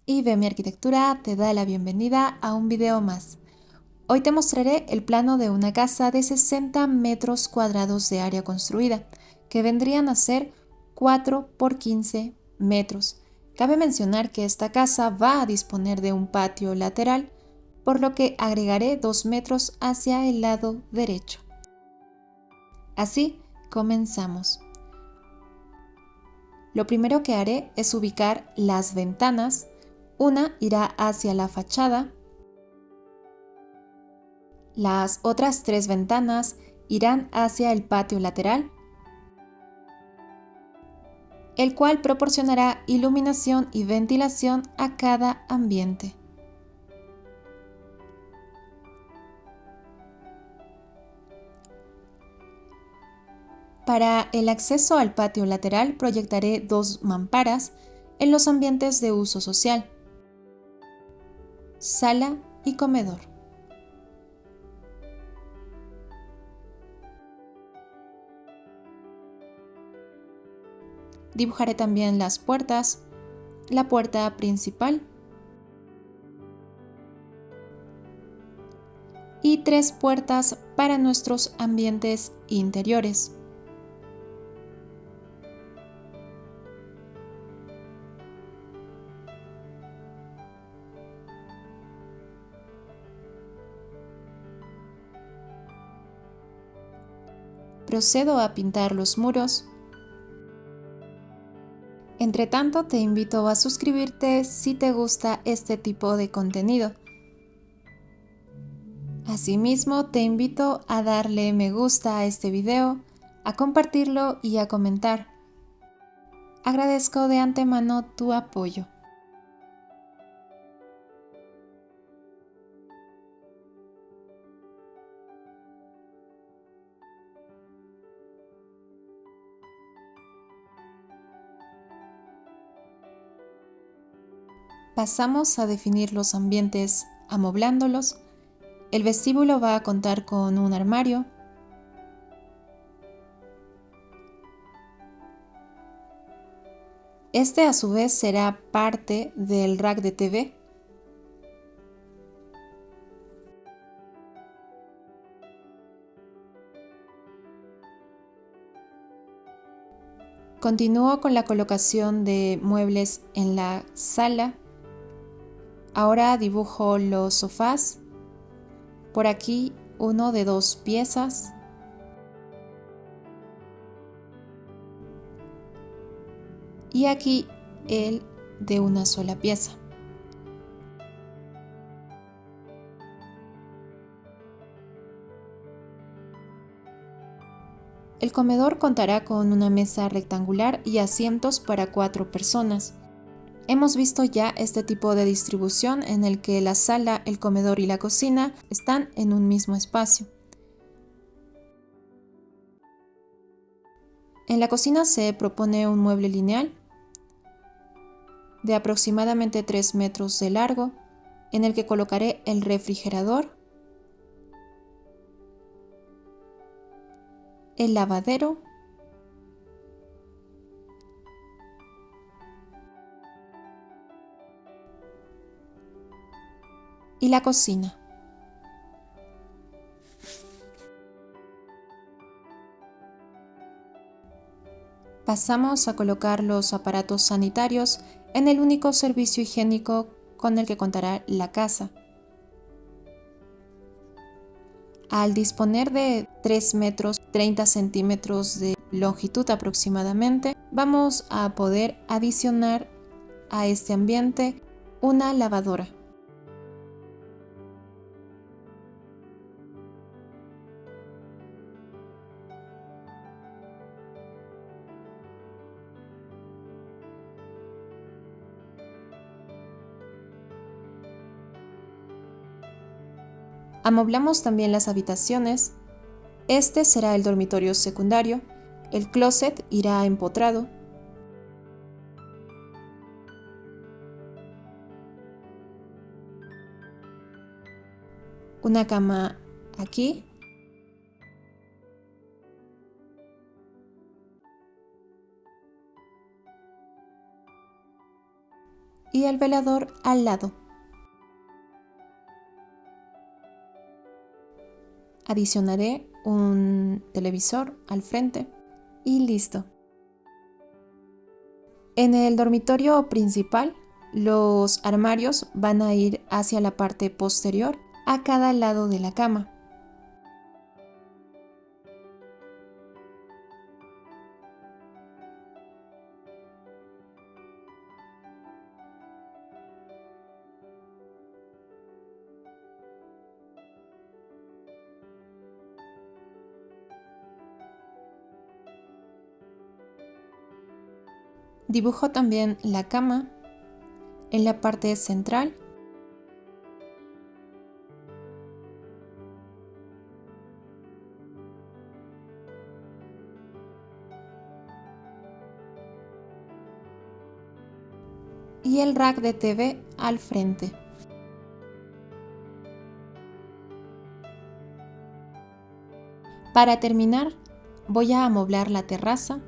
IBM Arquitectura te da la bienvenida a un video más. Hoy te mostraré el plano de una casa de 60 metros cuadrados de área construida, que vendrían a ser 4 por 15 metros. Cabe mencionar que esta casa va a disponer de un patio lateral, por lo que agregaré 2 metros hacia el lado derecho. Así, comenzamos. Lo primero que haré es ubicar las ventanas. Una irá hacia la fachada. Las otras 3 ventanas irán hacia el patio lateral, el cual proporcionará iluminación y ventilación a cada ambiente. Para el acceso al patio lateral proyectaré 2 mamparas en los ambientes de uso social, sala y comedor. Dibujaré también las puertas, la puerta principal y 3 puertas para nuestros ambientes interiores. Procedo a pintar los muros. Entre tanto, te invito a suscribirte si te gusta este tipo de contenido. Asimismo, te invito a darle me gusta a este video, a compartirlo y a comentar. Agradezco de antemano tu apoyo. Pasamos a definir los ambientes amoblándolos. El vestíbulo va a contar con un armario, este a su vez será parte del rack de TV. Continúo con la colocación de muebles en la sala. Ahora dibujo los sofás. Por aquí uno de 2 piezas. Y aquí el de una sola pieza. El comedor contará con una mesa rectangular y asientos para 4 personas. Hemos visto ya este tipo de distribución en el que la sala, el comedor y la cocina están en un mismo espacio. En la cocina se propone un mueble lineal de aproximadamente 3 metros de largo, en el que colocaré el refrigerador, el lavadero y la cocina. Pasamos a colocar los aparatos sanitarios en el único servicio higiénico con el que contará la casa. Al disponer de 3 metros 30 centímetros de longitud aproximadamente, vamos a poder adicionar a este ambiente una lavadora. Amoblamos también las habitaciones. Este será el dormitorio secundario. El closet irá empotrado. Una cama aquí. y el velador al lado. Adicionaré un televisor al frente y listo. En el dormitorio principal, los armarios van a ir hacia la parte posterior, a cada lado de la cama. Dibujo también la cama en la parte central. Y el rack de TV al frente. Para terminar, voy a amoblar la terraza.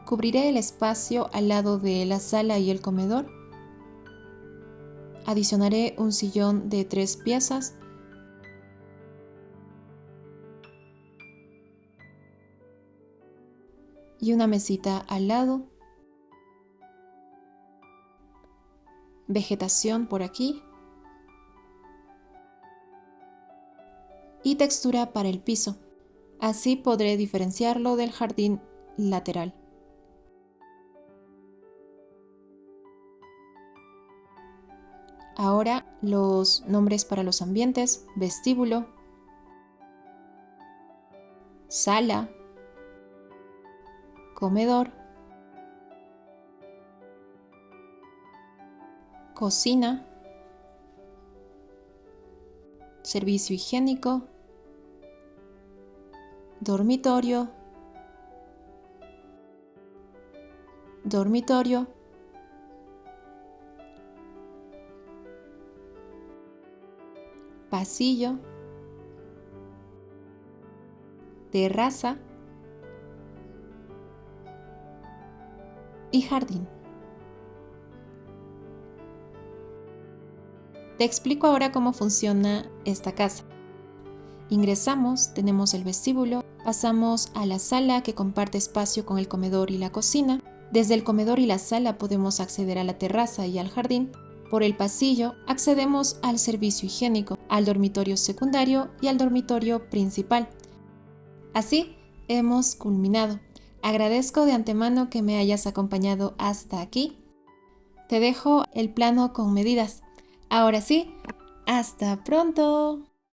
Cubriré el espacio al lado de la sala y el comedor. Adicionaré un sillón de 3 piezas. Y una mesita al lado. Vegetación por aquí. Y textura para el piso. Así podré diferenciarlo del jardín lateral. Ahora los nombres para los ambientes: vestíbulo, sala, comedor, cocina, servicio higiénico, dormitorio, pasillo, terraza y jardín. Te explico ahora cómo funciona esta casa. Ingresamos, tenemos el vestíbulo, pasamos a la sala que comparte espacio con el comedor y la cocina. Desde el comedor y la sala podemos acceder a la terraza y al jardín. Por el pasillo accedemos al servicio higiénico, al dormitorio secundario y al dormitorio principal. Así hemos culminado. Agradezco de antemano que me hayas acompañado hasta aquí. Te dejo el plano con medidas. Ahora sí, ¡hasta pronto!